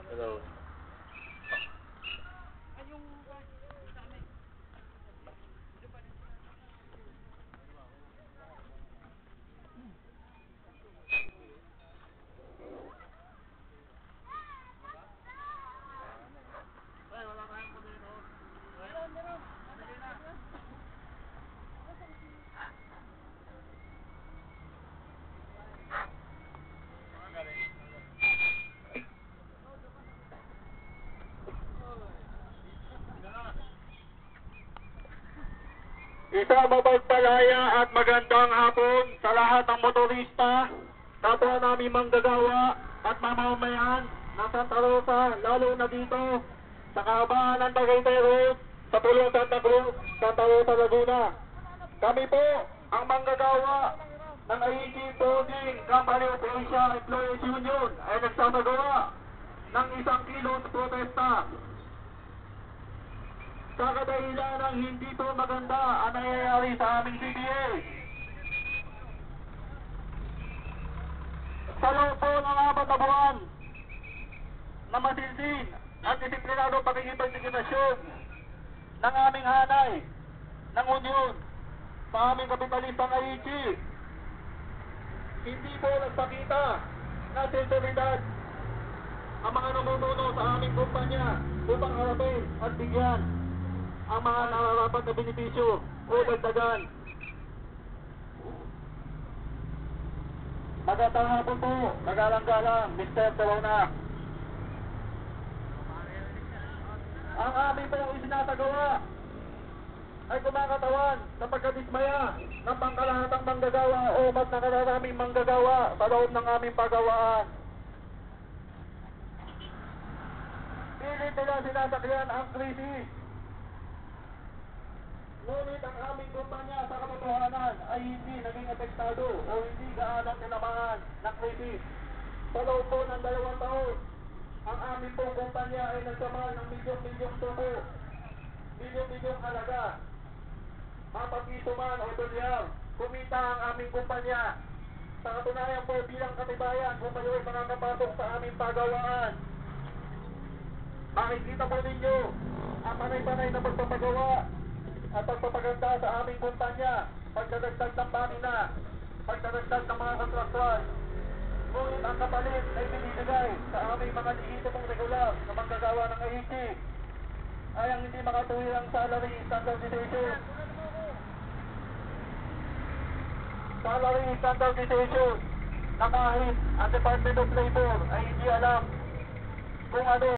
Hello. Isang mapagpalaya at magandang hapon sa lahat ng motorista, kapwa namin manggagawa at mamamayan ng Santa Rosa, lalo na dito sa kahabaan ng Tagaytay Road sa Pulong Santa Cruz, Santa Rosa, Laguna. Kami po ang manggagawa ng AEC Boarding Company of Asia Employees Union ay nagsasagawa ng isang kilos protesta sa kadahilan ng hindi po maganda ang nangyayari sa aming CBA. Sa loob po ng 4 na buwan na masinsin at disiplinado pakikipagsikinasyon ng aming hanay ng Union sa aming kapitalistang AEC, hindi po nagpakita na sensibilidad ang mga namumuno sa aming kumpanya upang harapin at bigyan ang mga nararapat na benepisyo o dagdagan. Magandang hapon po, nagalang-galang, Mr. Corona. Ang aming pong isinasagawa ay kumakatawan sa pagkadismaya ng pangkalahatang manggagawa o mas nakararaming manggagawa sa loob ng aming pagawaan. Pilit nila sinasakyan ang krisis. Ngunit ang aming kumpanya sa katotohanan ay hindi naging apektado o hindi gaanong tinamaan ng krisis. Sa loob po ng 2 taon, ang aming pong kumpanya ay nagsamal ng milyong-milyong tubo, milyong-milyong halaga. Mapag-iso man o dolyar, kumita ang aming kumpanya. Sa katunayan po bilang katibayan kung kayo ay makakapasok sa aming pagawaan, makikita po ninyo ang panay-panay na pagpapagawa at pagpapaganda sa aming kumpanya, pagdadagdag ng pamina, pagdadagdag ng mga kontraktual. Ngunit ang kapalit ay binibigay sa aming mga lehitimong regular na manggagawa ng AEC ay ang hindi makatuwirang salary standardization. Salary standardization na kahit ang Department of Labor ay hindi alam kung ano